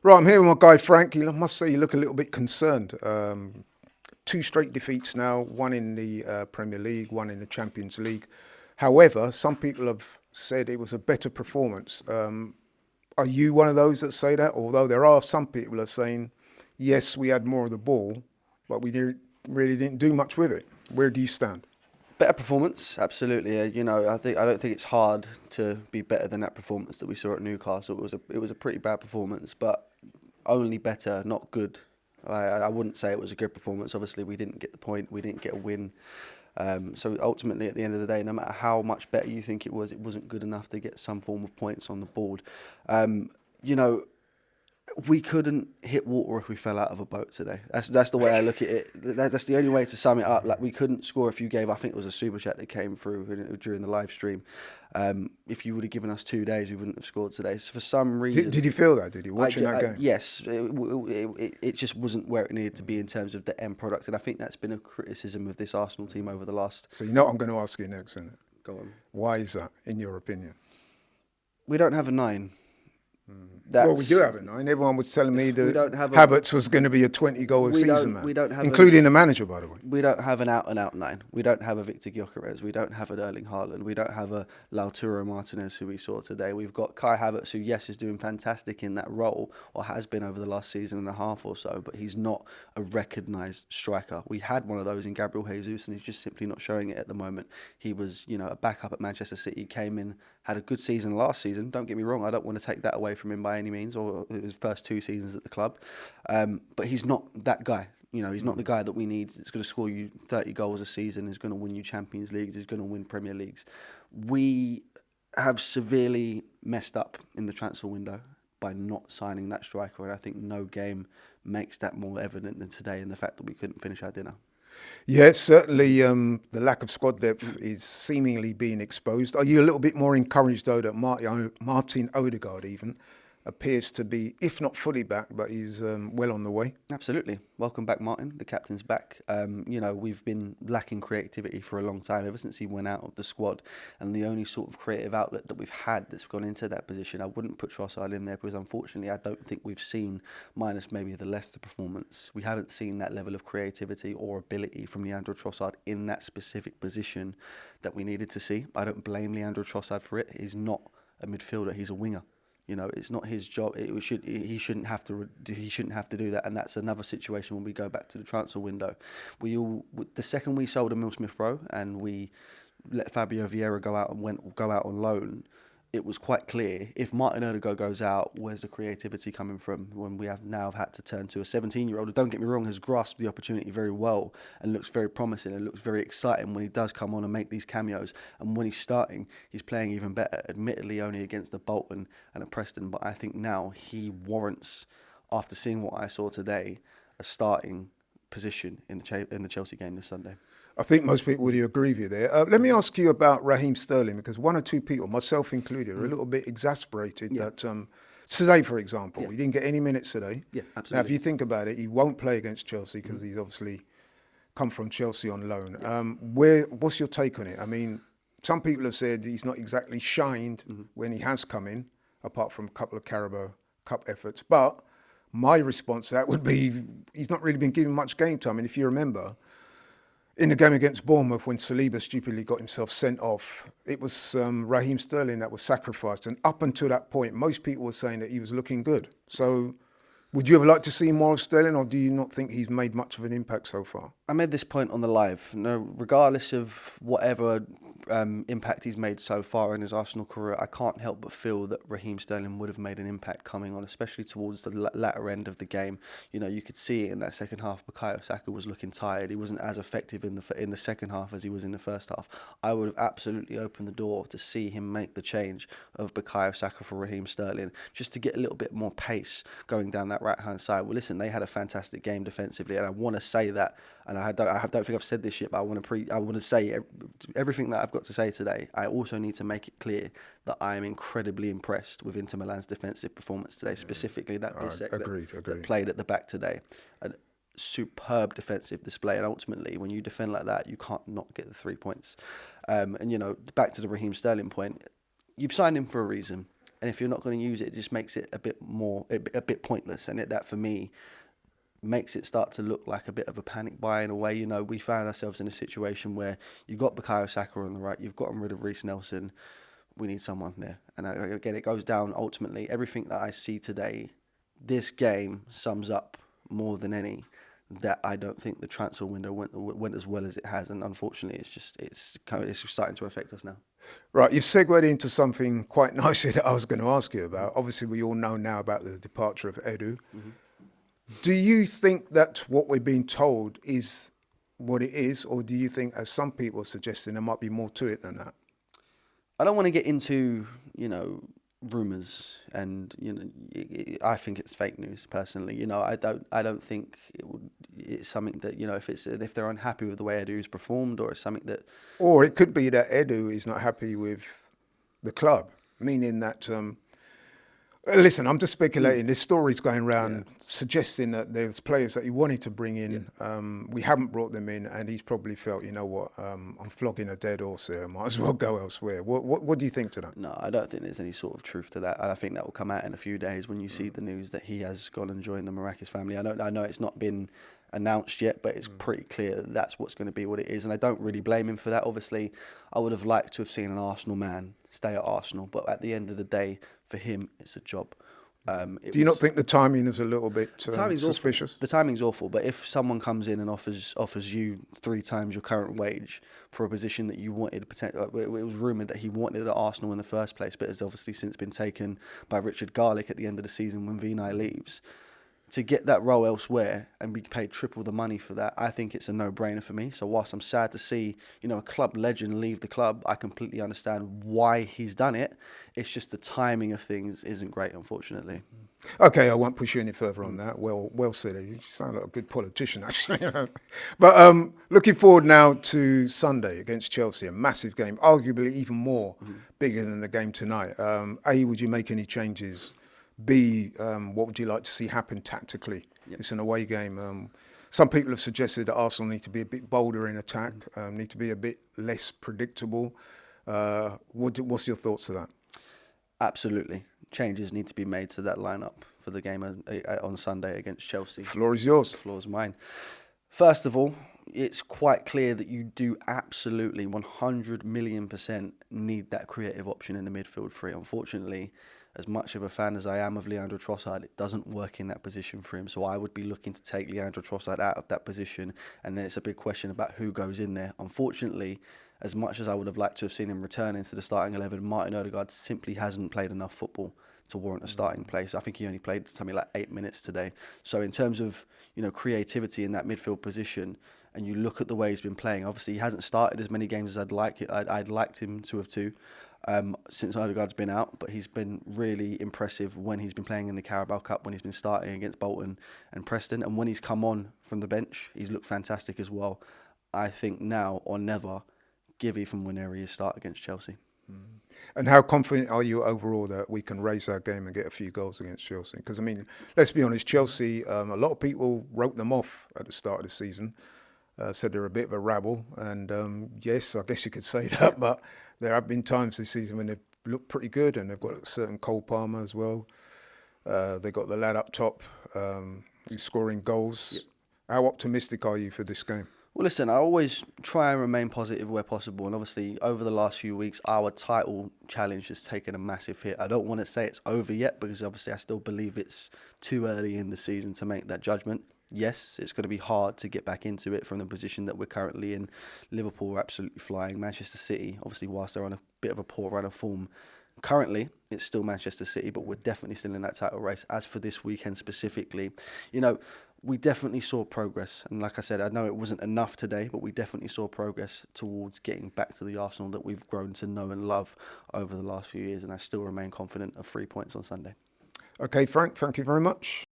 Right, I'm here with my guy Frank. I must say, you look a little bit concerned. Two straight defeats now, one in the Premier League, one in the Champions League. However, some people have said it was a better performance. Are you one of those that say that? Although there are some people that are saying, yes, we had more of the ball, but really didn't do much with it. Where do you stand? Better performance, absolutely. I don't think it's hard to be better than that performance that we saw at Newcastle. It was a pretty bad performance, but only better, not good. I wouldn't say it was a good performance. Obviously, we didn't get the point. We didn't get a win. So ultimately, at the end of the day, no matter how much better you think it wasn't good enough to get some form of points on the board. Um, you know, we couldn't hit water if we fell out of a boat today. That's the way I look at it. That's the only way to sum it up. Like, we couldn't score if you gave. I think it was a super chat that came through during the live stream. If you would have given us 2 days, we wouldn't have scored today. So for some reason, Did you feel that? Did you watching that game? yes, it just wasn't where it needed to be in terms of the end product, and I think that's been a criticism of this Arsenal team over the last. So you know what I'm going to ask you next, isn't it? Go on. Why is that, in your opinion? We don't have a 9. Well, we do have a 9. Everyone was telling me that Havertz Havertz was going to be a 20-goal a season man, we don't have including the manager, by the way. We don't have an out-and-out 9. We don't have a Victor Gyökeres. We don't have an Erling Haaland. We don't have a Lautaro Martinez, who we saw today. We've got Kai Havertz, who, yes, is doing fantastic in that role, or has been over the last season and a half or so, but he's not a recognised striker. We had one of those in Gabriel Jesus, and he's just simply not showing it at the moment. He was, a backup at Manchester City, came in, had a good season last season. Don't get me wrong, I don't want to take that away from him by any means, or his first 2 seasons at the club. But he's not that guy. He's not the guy that we need. That's going to score you 30 goals a season, is going to win you Champions Leagues, is going to win Premier Leagues. We have severely messed up in the transfer window by not signing that striker, and I think no game makes that more evident than today, and the fact that we couldn't finish our dinner. Yeah, certainly the lack of squad depth is seemingly being exposed. Are you a little bit more encouraged, though, that Martin Odegaard even appears to be, if not fully back, but he's well on the way? Absolutely. Welcome back, Martin. The captain's back. We've been lacking creativity for a long time, ever since he went out of the squad. And the only sort of creative outlet that we've had that's gone into that position, I wouldn't put Trossard in there, because unfortunately I don't think we've seen, minus maybe the Leicester performance, we haven't seen that level of creativity or ability from Leandro Trossard in that specific position that we needed to see. I don't blame Leandro Trossard for it. He's not a midfielder, he's a winger. It's not his job. He shouldn't have to do that, and that's another situation when we go back to the transfer window. The second we sold Emile Smith Rowe and we let Fabio Vieira go out on loan, it was quite clear, if Martin Odegaard goes out, where's the creativity coming from when we have now had to turn to a 17-year-old who, don't get me wrong, has grasped the opportunity very well and looks very promising and looks very exciting when he does come on and make these cameos. And when he's starting, he's playing even better, admittedly only against a Bolton and a Preston, but I think now he warrants, after seeing what I saw today, a starting position in the Chelsea game this Sunday. I think most people would agree with you there. Let me ask you about Raheem Sterling, because one or two people, myself included, are a little bit exasperated that today, for example, he didn't get any minutes today. Yeah, absolutely. Now, if you think about it, he won't play against Chelsea because he's obviously come from Chelsea on loan. What's your take on it? I mean, some people have said he's not exactly shined when he has come in, apart from a couple of Carabao Cup efforts. But my response to that would be he's not really been given much game time. And if you remember, in the game against Bournemouth, when Saliba stupidly got himself sent off, it was Raheem Sterling that was sacrificed. And up until that point, most people were saying that he was looking good. So would you ever like to see more of Sterling, or do you not think he's made much of an impact so far? I made this point on the live. No, regardless of whatever impact he's made so far in his Arsenal career, I can't help but feel that Raheem Sterling would have made an impact coming on, especially towards the latter end of the game. You could see it in that second half. Bukayo Saka was looking tired. He wasn't as effective in the second half as he was in the first half. I would have absolutely opened the door to see him make the change of Bukayo Saka for Raheem Sterling, just to get a little bit more pace going down that right-hand side. Well, listen, they had a fantastic game defensively, and I want to say that, and I don't think I've said this yet, but I want to say everything that I've got to say today. I also need to make it clear that I am incredibly impressed with Inter Milan's defensive performance today, specifically that Bisek that played at the back today. A superb defensive display, and ultimately, when you defend like that, you can't not get the 3 points. And back to the Raheem Sterling point, you've signed him for a reason. And if you're not going to use it, it just makes it a bit pointless. And that, for me, makes it start to look like a bit of a panic buy in a way. We found ourselves in a situation where you've got Bukayo Saka on the right, you've gotten rid of Reece Nelson. We need someone there. And again, it goes down ultimately. Everything that I see today, this game sums up more than any that I don't think the transfer window went as well as it has, and unfortunately, it's starting to affect us now. Right, you've segued into something quite nicely that I was going to ask you about. Obviously, we all know now about the departure of Edu. Mm-hmm. Do you think that what we're being told is what it is, or do you think, as some people are suggesting, there might be more to it than that? I don't want to get into, rumours, and I think it's fake news personally. I don't think it's something that if they're unhappy with the way Edu's performed, or it's something that, or it could be that Edu is not happy with the club, meaning that. Listen, I'm just speculating. There's stories going around suggesting that there's players that he wanted to bring in. Yeah. We haven't brought them in, and he's probably felt, you know what, I'm flogging a dead horse here. I might as well go elsewhere. What do you think to that? No, I don't think there's any sort of truth to that. I think that will come out in a few days when you see the news that he has gone and joined the Maracas family. I know it's not been announced yet, but it's pretty clear that that's what's going to be what it is, and I don't really blame him for that. Obviously, I would have liked to have seen an Arsenal man stay at Arsenal, but at the end of the day, for him, it's a job. Do you not think the timing is a little bit suspicious? The timing's awful, but if someone comes in and offers you 3 times your current wage for a position that you wanted, it was rumoured that he wanted at Arsenal in the first place, but has obviously since been taken by Richard Garlick at the end of the season when Vinay leaves. To get that role elsewhere and be paid triple the money for that, I think it's a no-brainer for me. So whilst I'm sad to see, a club legend leave the club, I completely understand why he's done it. It's just the timing of things isn't great, unfortunately. Okay, I won't push you any further on that. Well said. You sound like a good politician, actually. But looking forward now to Sunday against Chelsea, a massive game, arguably even more bigger than the game tonight. A, would you make any changes? B, what would you like to see happen tactically? Yep. It's an away game. Some people have suggested that Arsenal need to be a bit bolder in attack, need to be a bit less predictable. What's your thoughts to that? Absolutely. Changes need to be made to that lineup for the game on Sunday against Chelsea. Floor is yours. The floor is mine. First of all, it's quite clear that you do absolutely 100 million% need that creative option in the midfield three. Unfortunately, as much of a fan as I am of Leandro Trossard, it doesn't work in that position for him. So I would be looking to take Leandro Trossard out of that position. And then it's a big question about who goes in there. Unfortunately, as much as I would have liked to have seen him return into the starting 11, Martin Odegaard simply hasn't played enough football to warrant a starting place. I think he only played something like 8 minutes today. So in terms of creativity in that midfield position, and you look at the way he's been playing, obviously he hasn't started as many games as I'd liked him to have since Odegaard's been out, but he's been really impressive when he's been playing in the Carabao Cup, when he's been starting against Bolton and Preston, and when he's come on from the bench, he's looked fantastic as well. I think now or never, give Ethan Nwaneri a start against Chelsea. And how confident are you overall that we can raise our game and get a few goals against Chelsea? Because, let's be honest, Chelsea, a lot of people wrote them off at the start of the season, said they're a bit of a rabble. And yes, I guess you could say that, but there have been times this season when they've looked pretty good, and they've got a certain Cole Palmer as well. They've got the lad up top who's scoring goals. Yep. How optimistic are you for this game? Well, listen, I always try and remain positive where possible. And obviously, over the last few weeks, our title challenge has taken a massive hit. I don't want to say it's over yet, because obviously I still believe it's too early in the season to make that judgment. Yes, it's going to be hard to get back into it from the position that we're currently in. Liverpool are absolutely flying. Manchester City, obviously, whilst they're on a bit of a poor run of form, currently it's still Manchester City, but we're definitely still in that title race. As for this weekend specifically, we definitely saw progress. And like I said, I know it wasn't enough today, but we definitely saw progress towards getting back to the Arsenal that we've grown to know and love over the last few years. And I still remain confident of 3 points on Sunday. Okay, Frank, thank you very much.